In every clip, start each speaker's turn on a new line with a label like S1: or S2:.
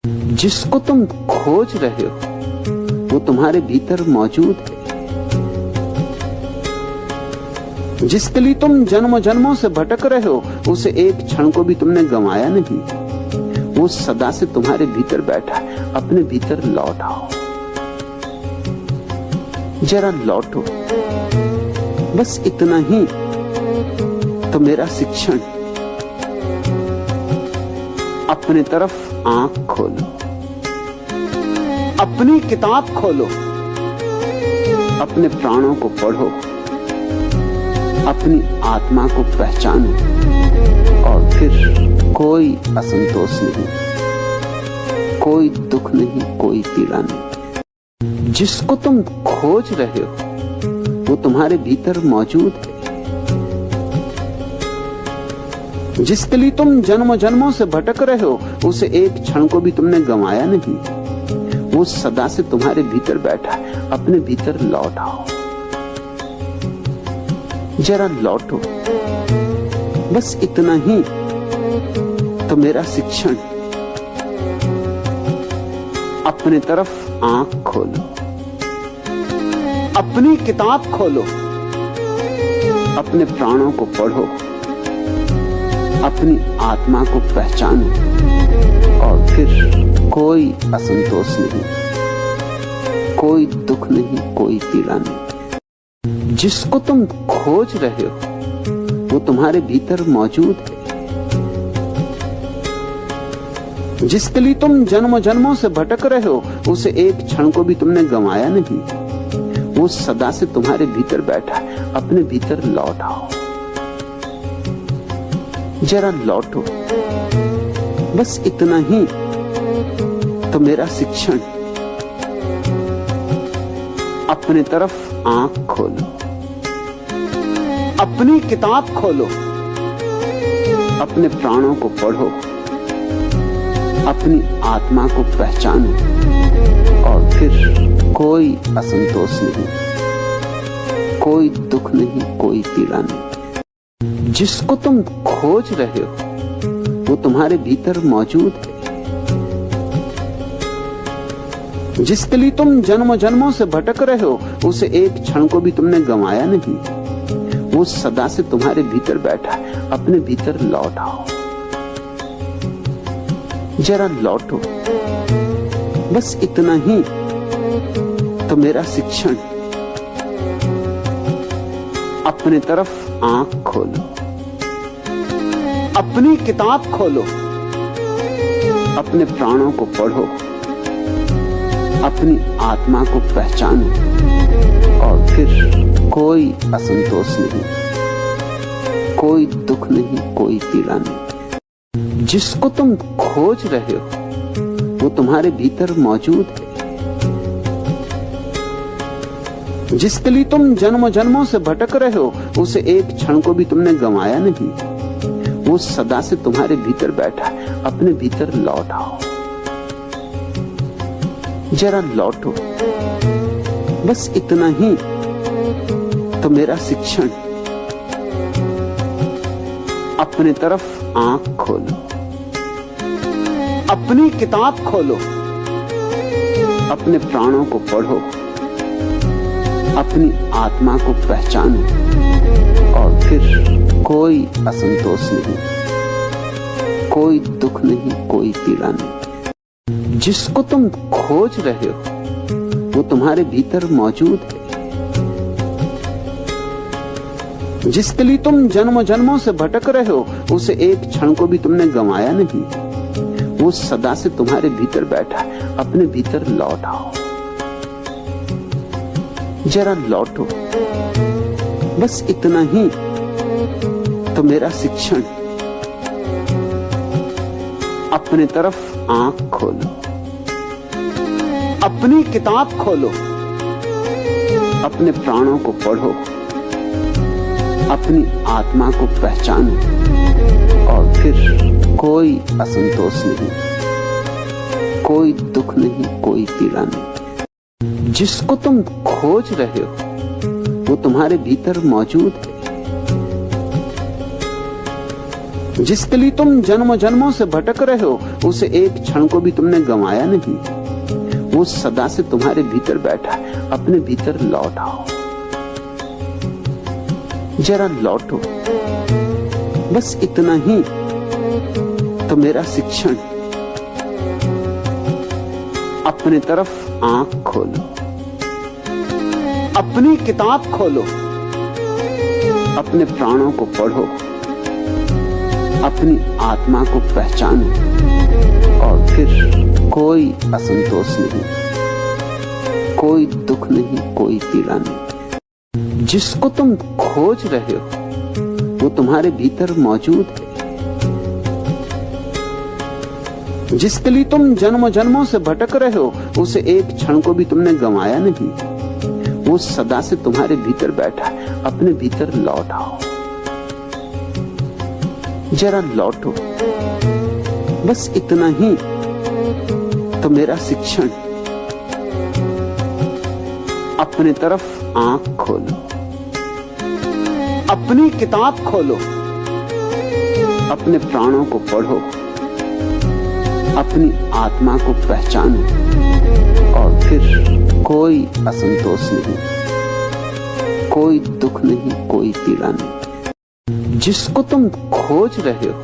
S1: जिसको तुम खोज रहे हो वो तुम्हारे भीतर मौजूद है। जिसके लिए तुम जन्मों जन्मों से भटक रहे हो उसे एक क्षण को भी तुमने गंवाया नहीं। वो सदा से तुम्हारे भीतर बैठा है। अपने भीतर लौट आओ, जरा लौटो, बस इतना ही तो मेरा शिक्षण। अपने तरफ आंख खोलो, अपनी किताब खोलो, अपने प्राणों को पढ़ो, अपनी आत्मा को पहचानो और फिर कोई असंतोष नहीं, कोई दुख नहीं, कोई पीड़ा नहीं। जिसको तुम खोज रहे हो वो तुम्हारे भीतर मौजूद है। जिसके लिए तुम जन्मों जन्मों से भटक रहे हो उसे एक क्षण को भी तुमने गंवाया नहीं। वो सदा से तुम्हारे भीतर बैठा है। अपने भीतर लौट आओ, जरा लौटो, बस इतना ही तो मेरा शिक्षण। अपने तरफ आंख खोलो, अपनी किताब खोलो, अपने प्राणों को पढ़ो, अपनी आत्मा को पहचानो और फिर कोई असंतोष नहीं, कोई दुख नहीं, कोई पीड़ा नहीं। जिसको तुम खोज रहे हो वो तुम्हारे भीतर मौजूद है। जिसके लिए तुम जन्मों जन्मों से भटक रहे हो उसे एक क्षण को भी तुमने गंवाया नहीं। वो सदा से तुम्हारे भीतर बैठा है। अपने भीतर लौट आओ, जरा लौटो, बस इतना ही तो मेरा शिक्षण। अपने तरफ आंख खोलो, अपनी किताब खोलो, अपने प्राणों को पढ़ो, अपनी आत्मा को पहचानो और फिर कोई असंतोष नहीं, कोई दुख नहीं, कोई पीड़ा नहीं। जिसको तुम खोज रहे हो वो तुम्हारे भीतर मौजूद है। जिसके लिए तुम जन्मों जन्मों से भटक रहे हो उसे एक क्षण को भी तुमने गंवाया नहीं। वो सदा से तुम्हारे भीतर बैठा है। अपने भीतर लौट आओ, जरा लौटो, बस इतना ही तो मेरा शिक्षण। अपने तरफ आंख खोलो, अपनी किताब खोलो, अपने प्राणों को पढ़ो, अपनी आत्मा को पहचानो और फिर कोई असंतोष नहीं, कोई दुख नहीं, कोई पीड़ा नहीं। जिसको तुम खोज रहे हो वो तुम्हारे भीतर मौजूद है। जिसके लिए तुम जन्मों जन्मों से भटक रहे हो उसे एक क्षण को भी तुमने गंवाया नहीं। वो सदा से तुम्हारे भीतर बैठा है। अपने भीतर लौट आओ, जरा लौटो, बस इतना ही तो मेरा शिक्षण। अपने तरफ आंख खोलो, अपनी किताब खोलो, अपने प्राणों को पढ़ो, अपनी आत्मा को पहचानो और फिर कोई असंतोष नहीं, कोई दुख नहीं, कोई पीड़ा नहीं। जिसको तुम खोज रहे हो वो तुम्हारे भीतर मौजूद है। जिसके लिए तुम जन्मों जन्मों से भटक रहे हो उसे एक क्षण को भी तुमने गंवाया नहीं। वो सदा से तुम्हारे भीतर बैठा है। अपने भीतर लौट आओ, जरा लौटो, बस इतना ही तो मेरा शिक्षण। अपने तरफ आंख खोलो, अपनी किताब खोलो, अपने प्राणों को पढ़ो, अपनी आत्मा को पहचानो और फिर कोई असंतोष नहीं, कोई दुख नहीं, कोई पीड़ा नहीं। जिसको तुम खोज रहे हो वो तुम्हारे भीतर मौजूद है। जिसके लिए तुम जन्मों जन्मों से भटक रहे हो, उसे एक क्षण को भी तुमने गंवाया नहीं। वो सदा से तुम्हारे भीतर बैठा है। अपने भीतर लौट आओ, जरा लौटो, बस इतना ही तो मेरा शिक्षण। अपने तरफ आंख खोलो, अपनी किताब खोलो, अपने प्राणों को पढ़ो, अपनी आत्मा को पहचानो, और फिर कोई असंतोष नहीं, कोई दुख नहीं, कोई पीड़ा नहीं। जिसको तुम खोज रहे हो वो तुम्हारे भीतर मौजूद है। जिसके लिए तुम जन्मों जन्मों से भटक रहे हो, उसे एक क्षण को भी तुमने गंवाया नहीं। वो सदा से तुम्हारे भीतर बैठा है। अपने भीतर लौट आओ, जरा लौटो, बस इतना ही तो मेरा शिक्षण। अपने तरफ आंख खोलो, अपनी किताब खोलो, अपने प्राणों को पढ़ो, अपनी आत्मा को पहचानो, और फिर कोई असंतोष नहीं, कोई दुख नहीं, कोई पीड़ा नहीं। जिसको तुम खोज रहे हो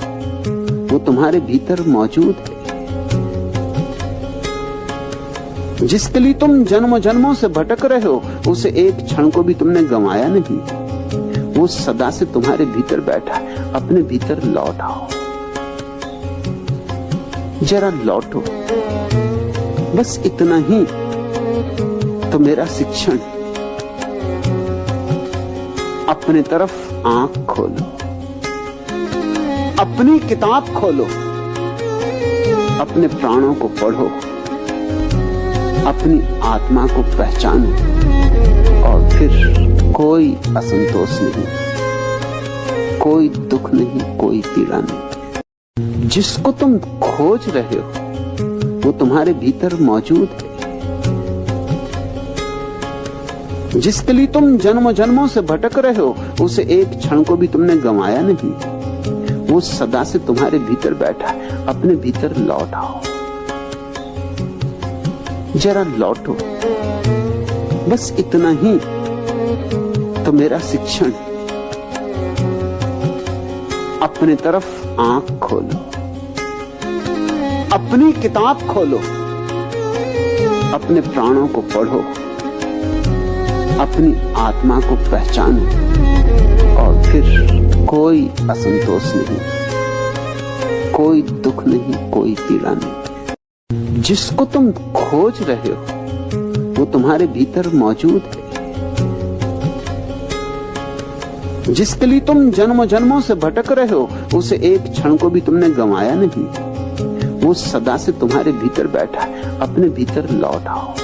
S1: वो तुम्हारे भीतर मौजूद है। जिसके लिए तुम जन्मों जन्मों से भटक रहे हो, उसे एक क्षण को भी तुमने गंवाया नहीं। वो सदा से तुम्हारे भीतर बैठा है। अपने भीतर लौट आओ, जरा लौटो, बस इतना ही तो मेरा शिक्षण। अपने तरफ आंख खोलो, अपनी किताब खोलो, अपने प्राणों को पढ़ो, अपनी आत्मा को पहचानो, और फिर कोई असंतोष नहीं, कोई दुख नहीं, कोई पीड़ा नहीं। जिसको तुम खोज रहे हो वो तुम्हारे भीतर मौजूद है। जिसके लिए तुम जन्मों जन्मों से भटक रहे हो, उसे एक क्षण को भी तुमने गंवाया नहीं। वो सदा से तुम्हारे भीतर बैठा है। अपने भीतर लौट आओ, जरा लौटो, बस इतना ही तो मेरा शिक्षण। अपने तरफ आंख खोलो, अपनी किताब खोलो, अपने प्राणों को पढ़ो, अपनी आत्मा को पहचानो, और फिर कोई असंतोष नहीं, कोई दुख नहीं, कोई पीड़ा नहीं। जिसको तुम खोज रहे हो वो तुम्हारे भीतर मौजूद है। जिसके लिए तुम जन्मों जन्मों से भटक रहे हो, उसे एक क्षण को भी तुमने गंवाया नहीं। वो सदा से तुम्हारे भीतर बैठा है। अपने भीतर लौट आओ,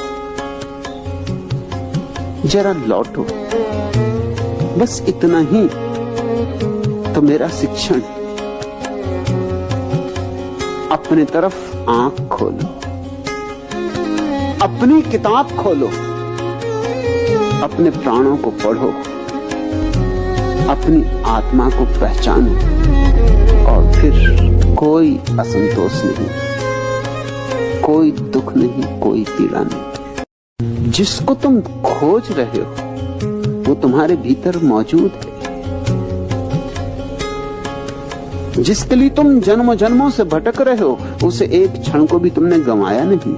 S1: जरा लौटो, बस इतना ही तो मेरा शिक्षण। अपने तरफ आंख खोलो, अपनी किताब खोलो, अपने प्राणों को पढ़ो, अपनी आत्मा को पहचानो, और फिर कोई असंतोष नहीं, कोई दुख नहीं, कोई पीड़ा नहीं। जिसको तुम खोज रहे हो वो तुम्हारे भीतर मौजूद है। जिसके लिए तुम जन्मों जन्मों से भटक रहे हो, उसे एक क्षण को भी तुमने गंवाया नहीं।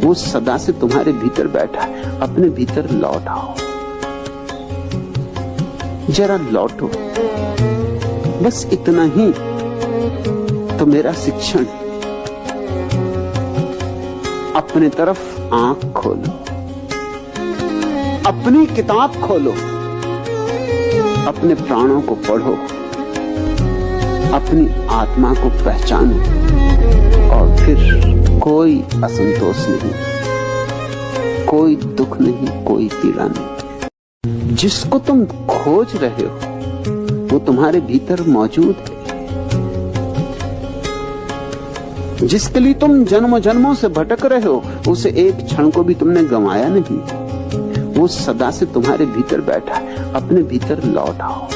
S1: वो सदा से तुम्हारे भीतर बैठा है। अपने भीतर लौट आओ, जरा लौटो, बस इतना ही तो मेरा शिक्षण। अपने तरफ आंख खोलो, अपनी किताब खोलो, अपने प्राणों को पढ़ो, अपनी आत्मा को पहचानो, और फिर कोई असंतोष नहीं, कोई दुख नहीं, कोई पीड़ा नहीं। जिसको तुम खोज रहे हो वो तुम्हारे भीतर मौजूद है। जिसके लिए तुम जन्मों जन्मों से भटक रहे हो, उसे एक क्षण को भी तुमने गंवाया नहीं। वो सदा से तुम्हारे भीतर बैठा है। अपने भीतर लौट आओ,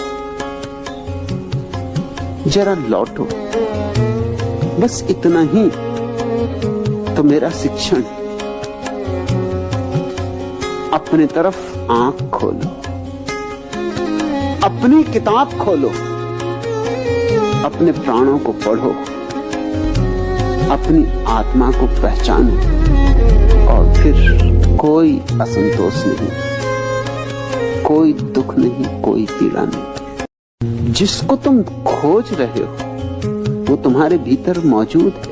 S1: जरा लौटो, बस इतना ही तो मेरा शिक्षण। अपने तरफ आंख खोलो, अपनी किताब खोलो, अपने प्राणों को पढ़ो, अपनी आत्मा को पहचानो, और फिर कोई असंतोष नहीं, कोई दुख नहीं, कोई पीड़ा नहीं। जिसको तुम खोज रहे हो वो तुम्हारे भीतर मौजूद है।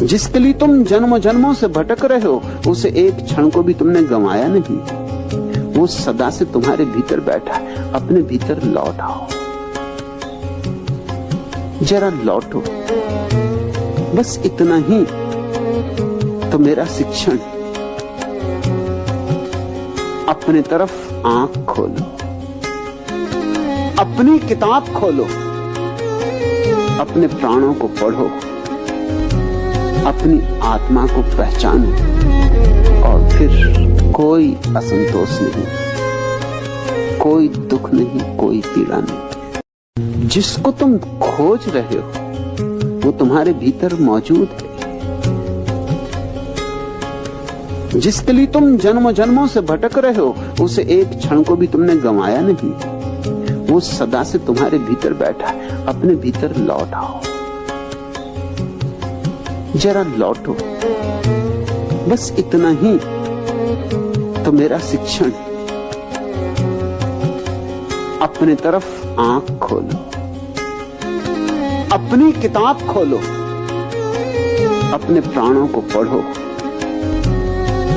S1: जिसके लिए तुम जन्मों जन्मों से भटक रहे हो उसे एक क्षण को भी तुमने गंवाया नहीं, वो सदा से तुम्हारे भीतर बैठा है। अपने भीतर लौट आओ, जरा लौटो, बस इतना ही तो मेरा शिक्षण। अपने तरफ आंख खोलो, अपनी किताब खोलो, अपने प्राणों को पढ़ो, अपनी आत्मा को पहचानो, और फिर कोई असंतोष नहीं, कोई दुख नहीं, कोई पीड़ा नहीं। जिसको तुम खोज रहे हो वो तुम्हारे भीतर मौजूद है। जिसके लिए तुम जन्मों जन्मों से भटक रहे हो उसे एक क्षण को भी तुमने गंवाया नहीं, वो सदा से तुम्हारे भीतर बैठा है। अपने भीतर लौट आओ, जरा लौटो, बस इतना ही तो मेरा शिक्षण। अपने तरफ आंख खोलो, अपनी किताब खोलो, अपने प्राणों को पढ़ो,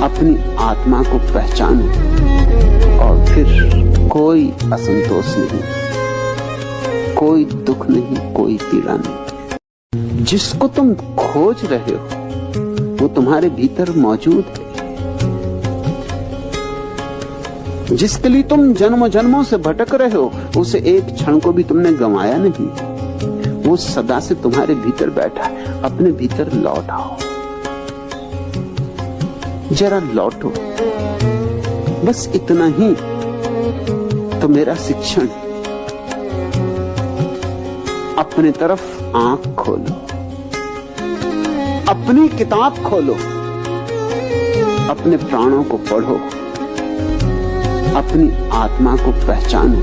S1: अपनी आत्मा को पहचानो, और फिर कोई असंतोष नहीं, कोई दुख नहीं, कोई पीड़ा नहीं। जिसको तुम खोज रहे हो वो तुम्हारे भीतर मौजूद है। जिसके लिए तुम जन्मों जन्मों से भटक रहे हो उसे एक क्षण को भी तुमने गंवाया नहीं, वो सदा से तुम्हारे भीतर बैठा है। अपने भीतर लौट आओ, जरा लौटो, बस इतना ही तो मेरा शिक्षण। अपने तरफ आंख खोलो, अपनी किताब खोलो, अपने प्राणों को पढ़ो, अपनी आत्मा को पहचानो,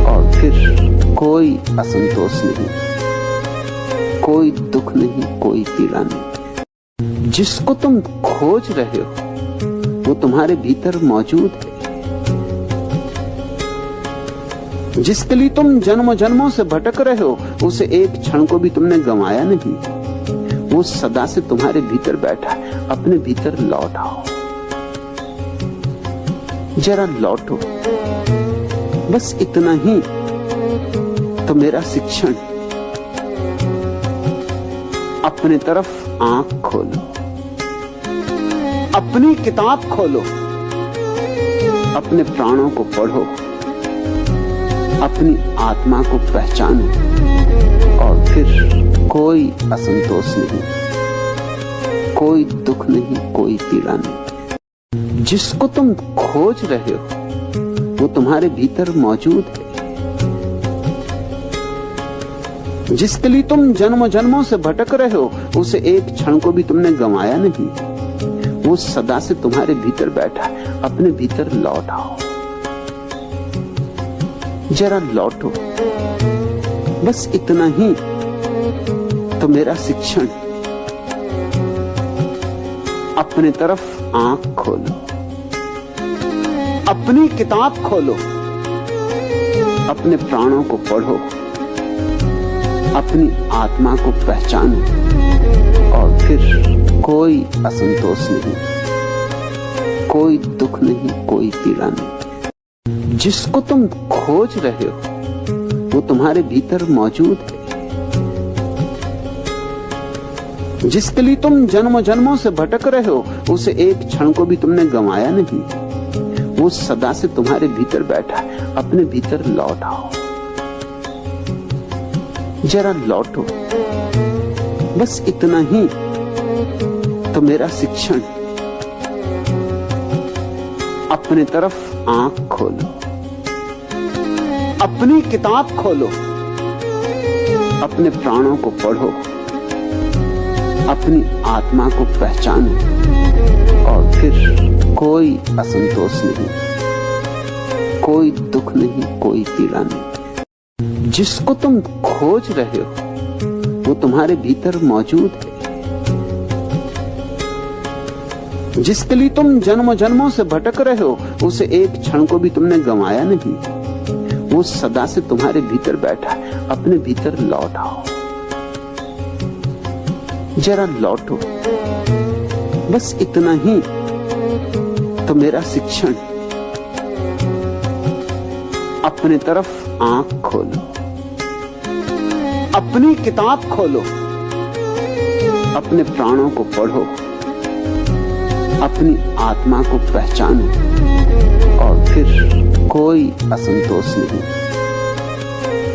S1: और फिर कोई असंतोष नहीं, कोई दुख नहीं, कोई पीड़ा नहीं। जिसको तुम खोज रहे हो वो तुम्हारे भीतर मौजूद है। जिसके लिए तुम जन्मों जन्मों से भटक रहे हो उसे एक क्षण को भी तुमने गंवाया नहीं, वो सदा से तुम्हारे भीतर बैठा है। अपने भीतर लौट आओ, जरा लौटो, बस इतना ही तो मेरा शिक्षण। अपने तरफ आंख खोलो, अपनी किताब खोलो, अपने प्राणों को पढ़ो, अपनी आत्मा को पहचानो, और फिर कोई असंतोष नहीं, कोई दुख नहीं, कोई पीड़ा नहीं। जिसको तुम खोज रहे हो वो तुम्हारे भीतर मौजूद है। जिसके लिए तुम जन्मों जन्मों से भटक रहे हो उसे एक क्षण को भी तुमने गंवाया नहीं, वो सदा से तुम्हारे भीतर बैठा है। अपने भीतर लौट आओ, जरा लौटो, बस इतना ही तो मेरा शिक्षण। अपने तरफ आंख खोलो, अपनी किताब खोलो, अपने प्राणों को पढ़ो, अपनी आत्मा को पहचानो, और फिर कोई असंतोष नहीं, कोई दुख नहीं, कोई पीड़ा नहीं। जिसको तुम खोज रहे हो वो तुम्हारे भीतर मौजूद है। जिसके लिए तुम जन्मों जन्मों से भटक रहे हो उसे एक क्षण को भी तुमने गंवाया नहीं, वो सदा से तुम्हारे भीतर बैठा है। अपने भीतर लौट आओ, जरा लौटो, बस इतना ही तो मेरा शिक्षण। अपने तरफ आंख खोलो, अपनी किताब खोलो, अपने प्राणों को पढ़ो, अपनी आत्मा को पहचानो और फिर कोई असंतोष नहीं, कोई दुख नहीं, कोई पीड़ा नहीं। जिसको तुम खोज रहे हो वो तुम्हारे भीतर मौजूद है। जिसके लिए तुम जन्मों जन्मों से भटक रहे हो उसे एक क्षण को भी तुमने गंवाया नहीं। वो सदा से तुम्हारे भीतर बैठा है। अपने भीतर लौट आओ, जरा लौटो, बस इतना ही तो मेरा शिक्षण। अपने तरफ आंख खोलो, अपनी किताब खोलो, अपने प्राणों को पढ़ो, अपनी आत्मा को पहचानो और फिर कोई असंतोष नहीं,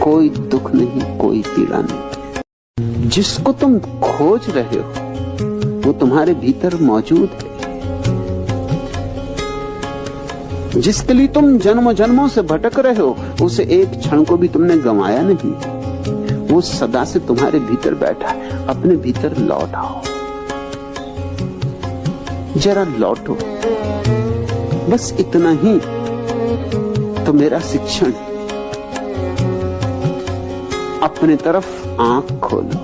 S1: कोई दुख नहीं, कोई पीड़ा नहीं। जिसको तुम खोज रहे हो वो तुम्हारे भीतर मौजूद है। जिसके लिए तुम जन्मों जन्मों से भटक रहे हो उसे एक क्षण को भी तुमने गंवाया नहीं। वो सदा से तुम्हारे भीतर बैठा है। अपने भीतर लौट आओ, जरा लौटो, बस इतना ही तो मेरा शिक्षण। अपने तरफ आंख खोलो,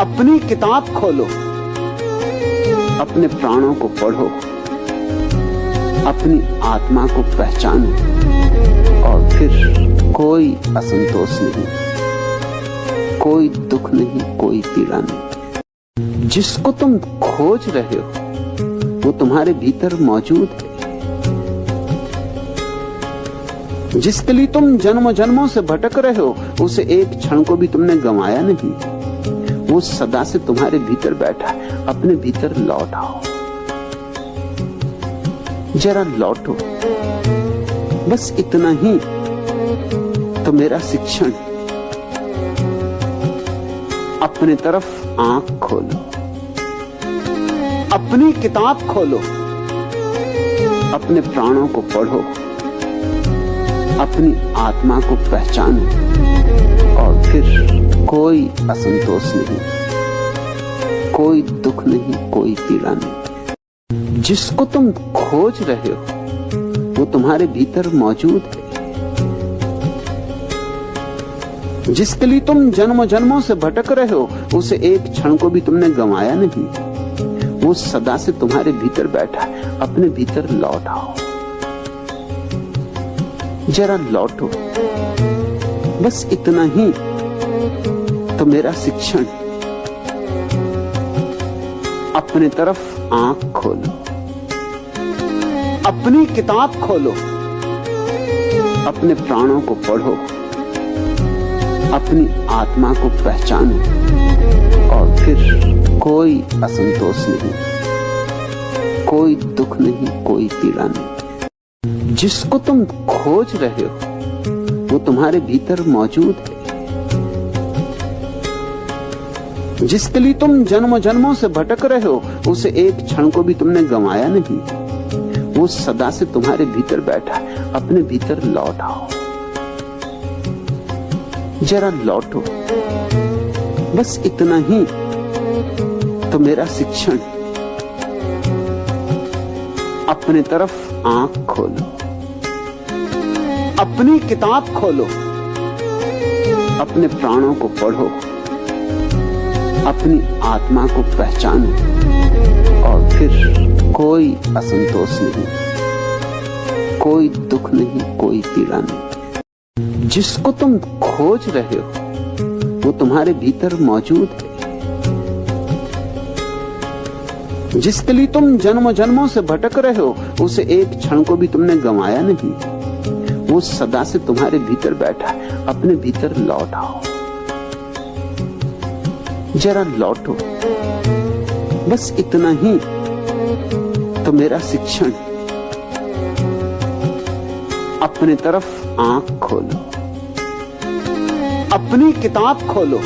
S1: अपनी किताब खोलो, अपने प्राणों को पढ़ो, अपनी आत्मा को पहचानो और फिर कोई असंतोष नहीं, कोई दुख नहीं, कोई पीड़ा नहीं। जिसको तुम खोज रहे हो वो तुम्हारे भीतर मौजूद है। जिसके लिए तुम जन्मों जन्मों से भटक रहे हो उसे एक क्षण को भी तुमने गंवाया नहीं। वो सदा से तुम्हारे भीतर बैठा है। अपने भीतर लौट आओ, जरा लौटो, बस इतना ही तो मेरा शिक्षण। अपने तरफ आंख खोलो, अपनी किताब खोलो, अपने प्राणों को पढ़ो, अपनी आत्मा को पहचानो और फिर कोई असंतोष नहीं, कोई दुख नहीं, कोई पीड़ा नहीं। जिसको तुम खोज रहे हो वो तुम्हारे भीतर मौजूद है। जिसके लिए तुम जन्मों जन्मों से भटक रहे हो उसे एक क्षण को भी तुमने गंवाया नहीं। वो सदा से तुम्हारे भीतर बैठा है। अपने भीतर लौट आओ, जरा लौटो, बस इतना ही तो मेरा शिक्षण। अपने तरफ आंख खोलो, अपनी किताब खोलो, अपने प्राणों को पढ़ो, अपनी आत्मा को पहचानो और फिर कोई असंतोष नहीं, कोई दुख नहीं, कोई पीड़ा नहीं। जिसको तुम खोज रहे हो वो तुम्हारे भीतर मौजूद है। जिसके लिए तुम जन्मों जन्मों से भटक रहे हो उसे एक क्षण को भी तुमने गंवाया नहीं। वो सदा से तुम्हारे भीतर बैठा है। अपने भीतर लौट आओ, जरा लौटो, बस इतना ही तो मेरा शिक्षण। अपने तरफ आंख खोलो, अपनी किताब खोलो, अपने प्राणों को पढ़ो, अपनी आत्मा को पहचानो और फिर कोई असंतोष नहीं, कोई दुख नहीं, कोई पीड़ा नहीं। जिसको तुम खोज रहे हो वो तुम्हारे भीतर मौजूद है। जिसके लिए तुम जन्मों जन्मों से भटक रहे हो उसे एक क्षण को भी तुमने गंवाया नहीं। वो सदा से तुम्हारे भीतर बैठा है। अपने भीतर लौट आओ, जरा लौटो, बस इतना ही तो मेरा शिक्षण। अपने तरफ आंख खोलो, अपनी किताब खोलो,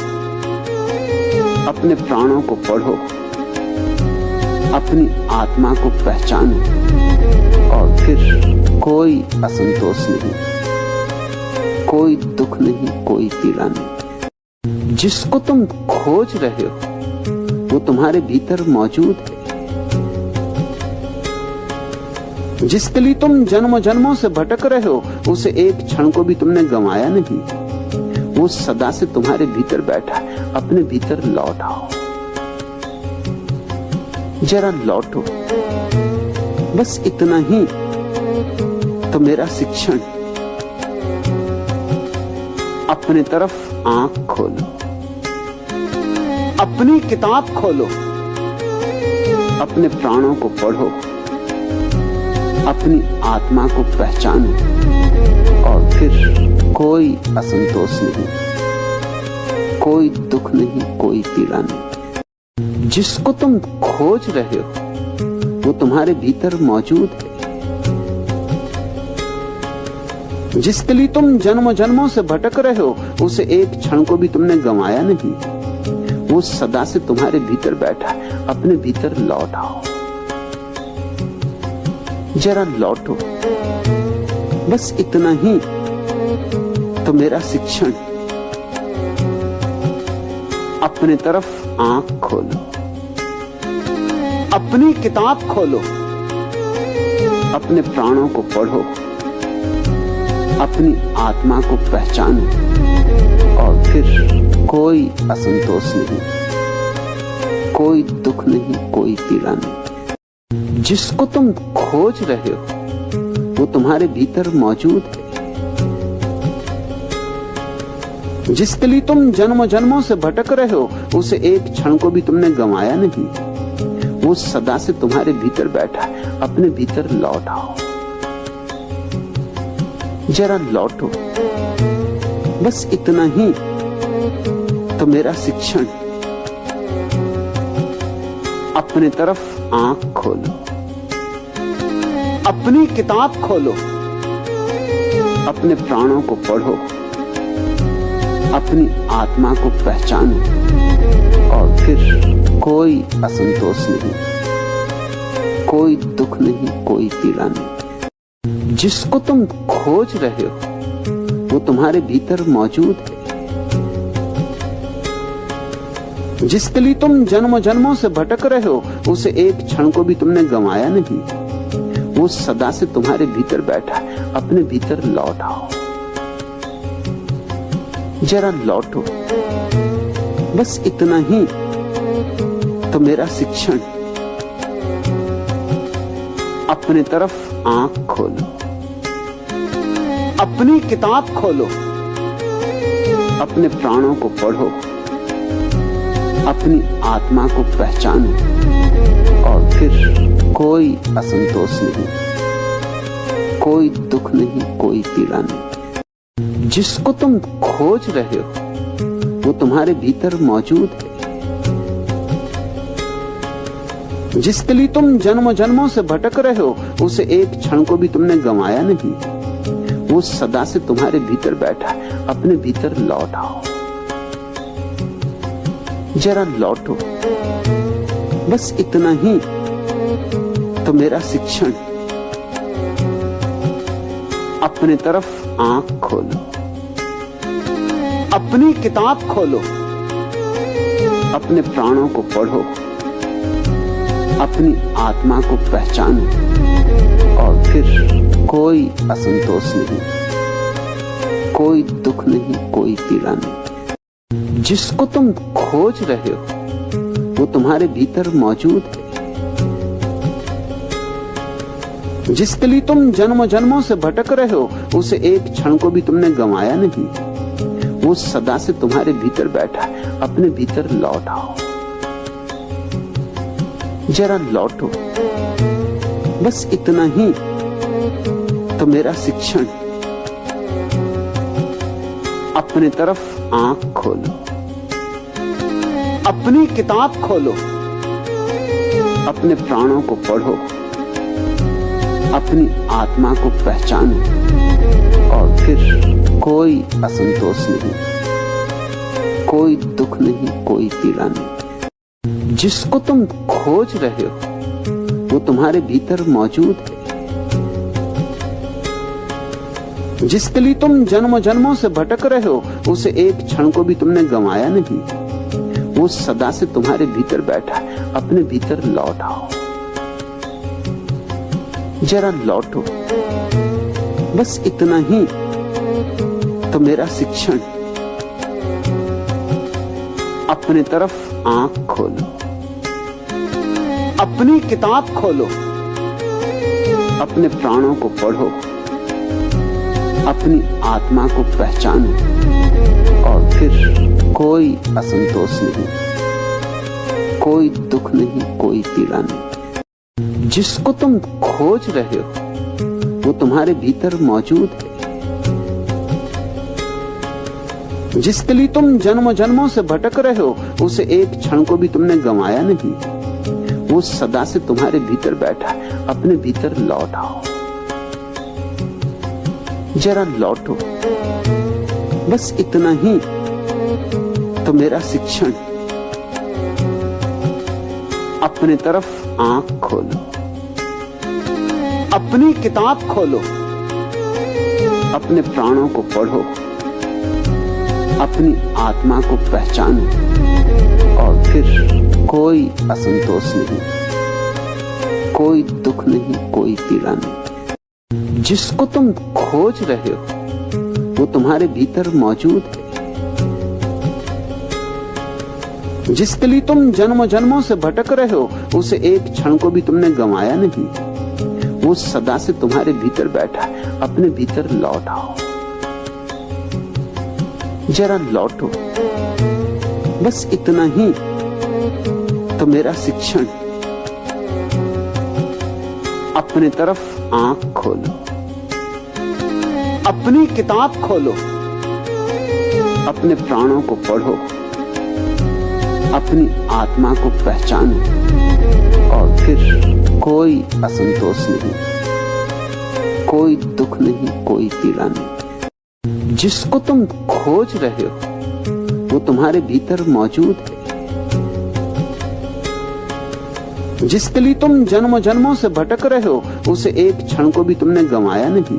S1: अपने प्राणों को पढ़ो, अपनी आत्मा को पहचानो और फिर कोई असंतोष नहीं, कोई दुख नहीं, कोई पीड़ा नहीं। जिसको तुम खोज रहे हो वो तुम्हारे भीतर मौजूद है। जिसके लिए तुम जन्मों जन्मों से भटक रहे हो उसे एक क्षण को भी तुमने गंवाया नहीं। वो सदा से तुम्हारे भीतर बैठा है। अपने भीतर लौट आओ, जरा लौटो, बस इतना ही तो मेरा शिक्षण। अपने तरफ आंख खोलो, अपनी किताब खोलो, अपने प्राणों को पढ़ो, अपनी आत्मा को पहचानो और फिर कोई असंतोष नहीं, कोई दुख नहीं, कोई पीड़ा नहीं। जिसको तुम खोज रहे हो वो तुम्हारे भीतर मौजूद है। जिसके लिए तुम जन्मों जन्मों से भटक रहे हो उसे एक क्षण को भी तुमने गंवाया नहीं। वो सदा से तुम्हारे भीतर बैठा है। अपने भीतर लौट आओ, जरा लौटो, बस इतना ही तो मेरा शिक्षण। अपने तरफ आंख खोलो, अपनी किताब खोलो, अपने प्राणों को पढ़ो, अपनी आत्मा को पहचानो और फिर कोई असंतोष नहीं, कोई दुख नहीं, कोई पीड़ा नहीं। जिसको तुम खोज रहे हो वो तुम्हारे भीतर मौजूद है। जिसके लिए तुम जन्मों जन्मों से भटक रहे हो उसे एक क्षण को भी तुमने गंवाया नहीं। वो सदा से तुम्हारे भीतर बैठा है। अपने भीतर लौट आओ, जरा लौटो, बस इतना ही तो मेरा शिक्षण। अपने तरफ आंख खोलो, अपनी किताब खोलो, अपने प्राणों को पढ़ो, अपनी आत्मा को पहचानो और फिर कोई असंतोष नहीं, कोई दुख नहीं, कोई पीड़ा नहीं। जिसको तुम खोज रहे हो वो तुम्हारे भीतर मौजूद है। जिसके लिए तुम जन्मों जन्मों से भटक रहे हो उसे एक क्षण को भी तुमने गंवाया नहीं। वो सदा से तुम्हारे भीतर बैठा है। अपने भीतर लौट आओ, जरा लौटो, बस इतना ही तो मेरा शिक्षण। अपने तरफ आंख खोलो, अपनी किताब खोलो, अपने प्राणों को पढ़ो, अपनी आत्मा को पहचानो और फिर कोई असंतोष नहीं, कोई दुख नहीं, कोई पीड़ा नहीं। जिसको तुम खोज रहे हो वो तुम्हारे भीतर मौजूद है। जिसके लिए तुम जन्मों जन्मों से भटक रहे हो उसे एक क्षण को भी तुमने गंवाया नहीं। वो सदा से तुम्हारे भीतर बैठा है। अपने भीतर लौट आओ, जरा लौटो, बस इतना ही तो मेरा शिक्षण। अपने तरफ आंख खोलो, अपनी किताब खोलो, अपने प्राणों को पढ़ो, अपनी आत्मा को पहचानो और फिर कोई असंतोष नहीं, कोई दुख नहीं, कोई पीड़ा नहीं। जिसको तुम खोज रहे हो वो तुम्हारे भीतर मौजूद है। जिसके लिए तुम जन्मों जन्मों से भटक रहे हो उसे एक क्षण को भी तुमने गंवाया नहीं। वो सदा से तुम्हारे भीतर बैठा है। अपने भीतर लौट आओ, जरा लौटो, बस इतना ही तो मेरा शिक्षण। अपने तरफ आंख खोलो, अपनी किताब खोलो, अपने प्राणों को पढ़ो, अपनी आत्मा को पहचानो और फिर कोई असंतोष नहीं, कोई दुख नहीं, कोई पीड़ा नहीं। जिसको तुम खोज रहे हो वो तुम्हारे भीतर मौजूद है। जिसके लिए तुम जन्मों जन्मों से भटक रहे हो, उसे एक क्षण को भी तुमने गंवाया नहीं। वो सदा से तुम्हारे भीतर बैठा है। अपने भीतर लौट आओ, जरा लौटो, बस इतना ही तो मेरा शिक्षण। अपने तरफ आंख खोलो, अपनी किताब खोलो, अपने प्राणों को पढ़ो, अपनी आत्मा को पहचानो, और फिर कोई असंतोष नहीं, कोई दुख नहीं, कोई पीड़ा नहीं। जिसको तुम खोज रहे हो वो तुम्हारे भीतर मौजूद है। जिसके लिए तुम जन्मों जन्मों से भटक रहे हो, उसे एक क्षण को भी तुमने गंवाया नहीं। वो सदा से तुम्हारे भीतर बैठा है। अपने भीतर लौट आओ, जरा लौटो, बस इतना ही तो मेरा शिक्षण। अपने तरफ आंख खोलो, अपनी किताब खोलो, अपने प्राणों को पढ़ो, अपनी आत्मा को पहचानो, और फिर कोई असंतोष नहीं, कोई दुख नहीं, कोई पीड़ा नहीं। जिसको तुम खोज रहे हो वो तुम्हारे भीतर मौजूद है। जिसके लिए तुम जन्मों जन्मों से भटक रहे हो, उसे एक क्षण को भी तुमने गंवाया नहीं। वो सदा से तुम्हारे भीतर बैठा है। अपने भीतर लौट आओ, जरा लौटो, बस इतना ही तो मेरा शिक्षण। अपने तरफ आंख खोलो, अपनी किताब खोलो, अपने प्राणों को पढ़ो, अपनी आत्मा को पहचानो, और फिर कोई असंतोष नहीं, कोई दुख नहीं, कोई पीड़ा नहीं। जिसको तुम खोज रहे हो वो तुम्हारे भीतर मौजूद है। जिसके लिए तुम जन्मों जन्मों से भटक रहे हो, उसे एक क्षण को भी तुमने गंवाया नहीं।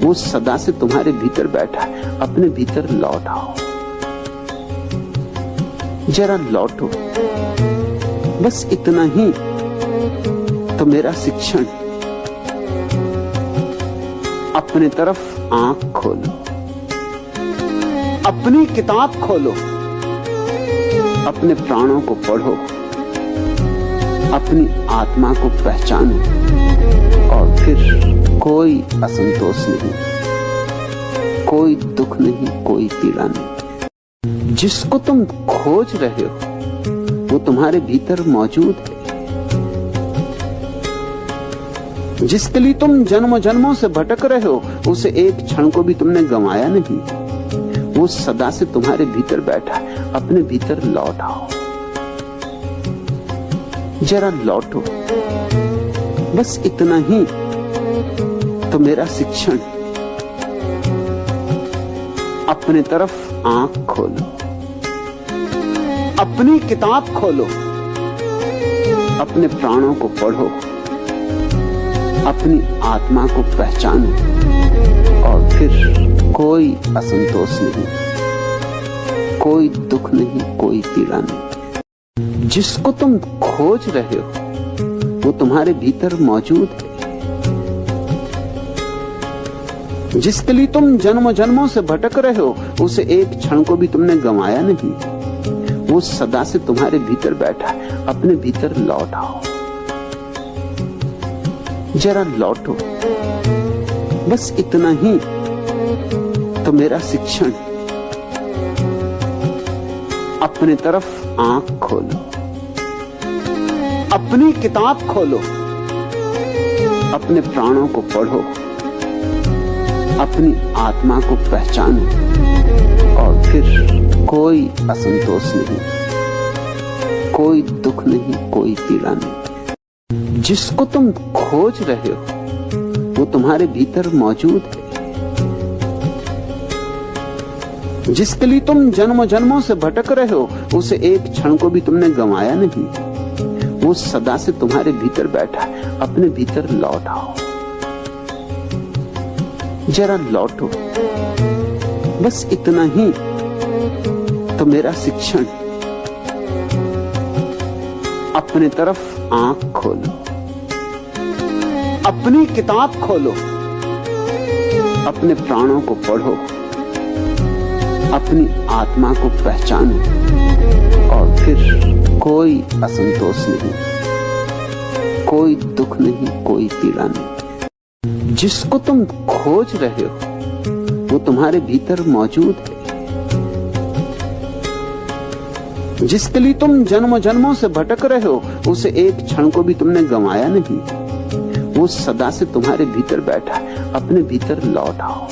S1: वो सदा से तुम्हारे भीतर बैठा है। अपने भीतर लौट आओ, जरा लौटो, बस इतना ही तो मेरा शिक्षण। अपने तरफ आंख खोलो, अपनी किताब खोलो, अपने प्राणों को पढ़ो, अपनी आत्मा को पहचानो, और फिर कोई असंतोष नहीं, कोई दुख नहीं, कोई पीड़ा नहीं। जिसको तुम खोज रहे हो वो तुम्हारे भीतर मौजूद है। जिसके लिए तुम जन्मों जन्मों से भटक रहे हो, उसे एक क्षण को भी तुमने गंवाया नहीं। वो सदा से तुम्हारे भीतर बैठा है। अपने भीतर लौट आओ, जरा लौटो, बस इतना ही तो मेरा शिक्षण। अपने तरफ आंख खोलो, अपनी किताब खोलो, अपने प्राणों को पढ़ो, अपनी आत्मा को पहचानो, और फिर कोई असंतोष नहीं, कोई दुख नहीं, कोई पीड़ा नहीं। जिसको तुम खोज रहे हो वो तुम्हारे भीतर मौजूद है। जिसके लिए तुम जन्मों जन्मों से भटक रहे हो, उसे एक क्षण को भी तुमने गंवाया नहीं। वो सदा से तुम्हारे भीतर बैठा है। अपने भीतर लौट आओ, जरा लौटो, बस इतना ही तो मेरा शिक्षण। अपने तरफ आंख खोलो, अपनी किताब खोलो, अपने प्राणों को पढ़ो, अपनी आत्मा को पहचानो, और फिर कोई असंतोष नहीं, कोई दुख नहीं, कोई पीड़ा नहीं। जिसको तुम खोज रहे हो वो तुम्हारे भीतर मौजूद है। जिसके लिए तुम जन्मों जन्मों से भटक रहे हो, उसे एक क्षण को भी तुमने गंवाया नहीं। वो सदा से तुम्हारे भीतर बैठा है। अपने भीतर लौट आओ, जरा लौटो, बस इतना ही तो मेरा शिक्षण। अपने तरफ आंख खोलो, अपनी किताब खोलो, अपने प्राणों को पढ़ो, अपनी आत्मा को पहचानो, और फिर कोई असंतोष नहीं, कोई दुख नहीं, कोई पीड़ा नहीं। जिसको तुम खोज रहे हो वो तुम्हारे भीतर मौजूद है। जिसके लिए तुम जन्मों जन्मों से भटक रहे हो उसे एक क्षण को भी तुमने गंवाया नहीं। वो सदा से तुम्हारे भीतर बैठा है। अपने भीतर लौट आओ,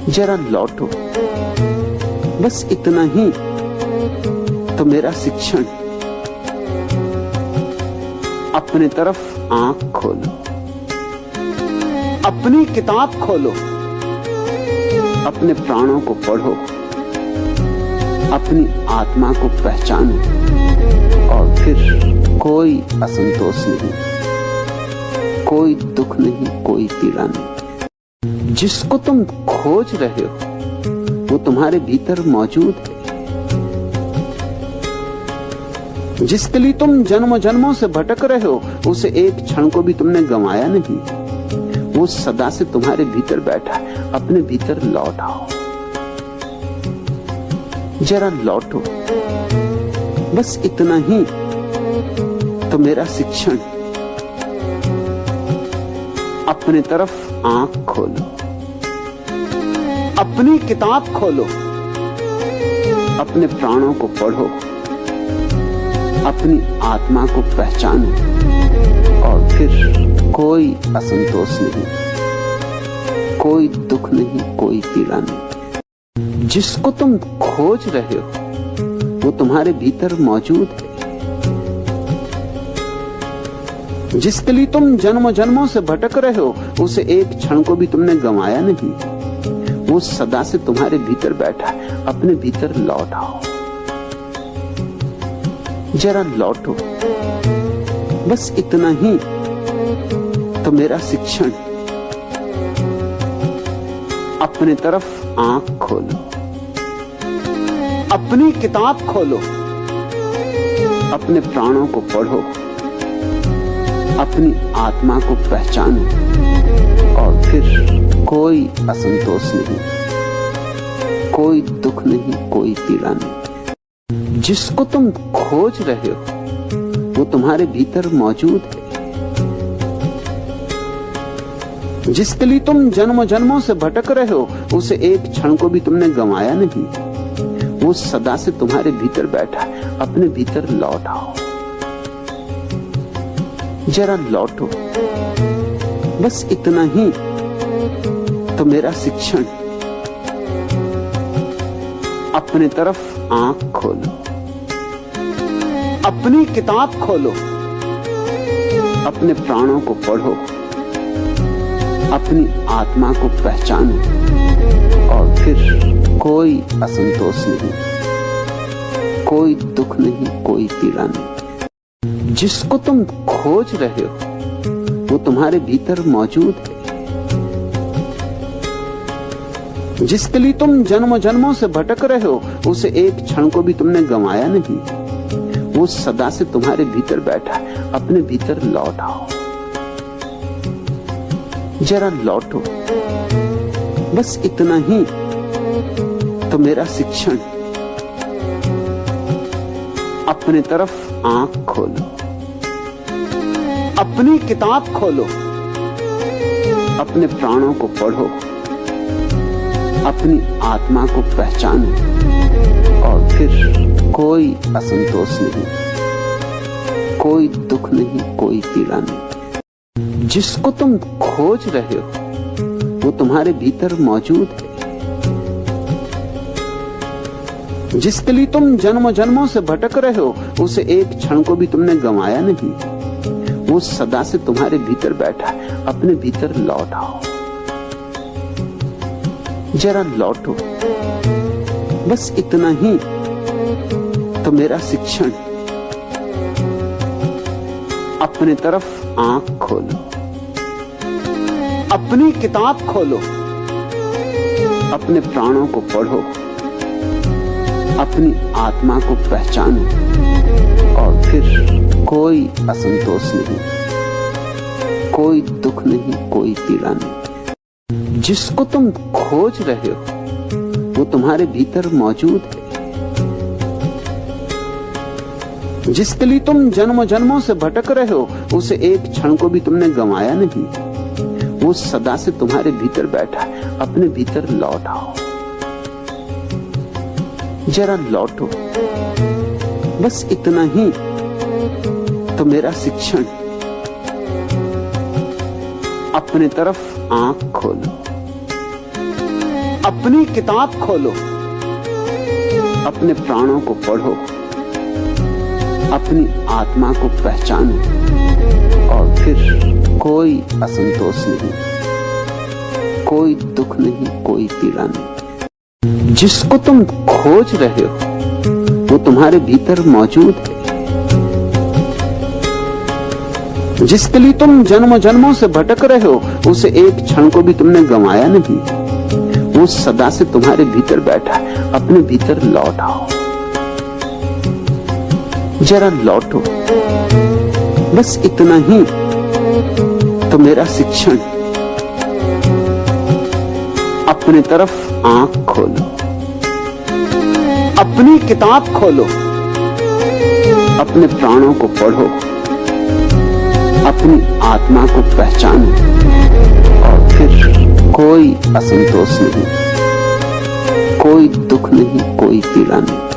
S1: जरा लौटो, बस इतना ही तो मेरा शिक्षण। अपने तरफ आंख खोलो, अपनी किताब खोलो, अपने प्राणों को पढ़ो, अपनी आत्मा को पहचानो, और फिर कोई असंतोष नहीं, कोई दुख नहीं, कोई पीड़ा नहीं। जिसको तुम खोज रहे हो वो तुम्हारे भीतर मौजूद है। जिसके लिए तुम जन्मों जन्मों से भटक रहे हो उसे एक क्षण को भी तुमने गंवाया नहीं। वो सदा से तुम्हारे भीतर बैठा है। अपने भीतर लौट आओ, जरा लौटो, बस इतना ही तो मेरा शिक्षण। अपने तरफ आंख खोलो, अपनी किताब खोलो, अपने प्राणों को पढ़ो, अपनी आत्मा को पहचानो, और फिर कोई असंतोष नहीं, कोई दुख नहीं, कोई पीड़ा नहीं। जिसको तुम खोज रहे हो वो तुम्हारे भीतर मौजूद है। जिसके लिए तुम जन्मों जन्मों से भटक रहे हो उसे एक क्षण को भी तुमने गंवाया नहीं। वो सदा से तुम्हारे भीतर बैठा है। अपने भीतर लौट आओ, जरा लौटो, बस इतना ही तो मेरा शिक्षण। अपने तरफ आंख खोलो, अपनी किताब खोलो, अपने प्राणों को पढ़ो, अपनी आत्मा को पहचानो, और फिर कोई असंतोष नहीं, कोई दुख नहीं, कोई पीड़ा नहीं। जिसको तुम खोज रहे हो वो तुम्हारे भीतर मौजूद है। जिसके लिए तुम जन्मों जन्मों से भटक रहे हो उसे एक क्षण को भी तुमने गंवाया नहीं। वो सदा से तुम्हारे भीतर बैठा है। अपने भीतर लौट आओ, जरा लौटो, बस इतना ही तो मेरा शिक्षण। अपने तरफ आंख खोलो, अपनी किताब खोलो, अपने प्राणों को पढ़ो, अपनी आत्मा को पहचानो, और फिर कोई असंतोष नहीं, कोई दुख नहीं, कोई पीड़ा नहीं। जिसको तुम खोज रहे हो वो तुम्हारे भीतर मौजूद है। जिसके लिए तुम जन्मों जन्मों से भटक रहे हो उसे एक क्षण को भी तुमने गंवाया नहीं। वो सदा से तुम्हारे भीतर बैठा है। अपने भीतर लौट आओ, जरा लौटो, बस इतना ही तो मेरा शिक्षण। अपने तरफ आंख खोलो, अपनी किताब खोलो, अपने प्राणों को पढ़ो, अपनी आत्मा को पहचानो, और फिर कोई असंतोष नहीं, कोई दुख नहीं, कोई पीड़ा नहीं। जिसको तुम खोज रहे हो वो तुम्हारे भीतर मौजूद है। जिसके लिए तुम जन्मों जन्मों से भटक रहे हो उसे एक क्षण को भी तुमने गंवाया नहीं। वो सदा से तुम्हारे भीतर बैठा है। अपने भीतर लौट आओ, जरा लौटो, बस इतना ही तो मेरा शिक्षण। अपने तरफ आंख खोलो, अपनी किताब खोलो, अपने प्राणों को पढ़ो, अपनी आत्मा को पहचानो और फिर कोई असंतोष नहीं, कोई दुख नहीं, कोई पीड़ा नहीं। जिसको तुम खोज रहे हो वो तुम्हारे भीतर मौजूद है। जिसके लिए तुम जन्मों जन्मों से भटक रहे हो उसे एक क्षण को भी तुमने गंवाया नहीं, वो सदा से तुम्हारे भीतर बैठा है। अपने भीतर लौट आओ, जरा लौटो, बस इतना ही तो मेरा शिक्षण। अपने तरफ आंख खोलो, अपनी किताब खोलो, अपने प्राणों को पढ़ो, अपनी आत्मा को पहचानो और फिर कोई असंतोष नहीं, कोई दुख नहीं, कोई पीड़ा नहीं। जिसको तुम खोज रहे हो वो तुम्हारे भीतर मौजूद है। जिसके लिए तुम जन्मों जन्मों से भटक रहे हो उसे एक क्षण को भी तुमने गंवाया नहीं, वो सदा से तुम्हारे भीतर बैठा है। अपने भीतर लौट आओ, जरा लौटो, बस इतना ही तो मेरा शिक्षण। अपने तरफ आंख खोलो, अपनी किताब खोलो, अपने प्राणों को पढ़ो, अपनी आत्मा को पहचानो और फिर कोई असंतोष नहीं, कोई दुख नहीं, कोई पीड़ा नहीं।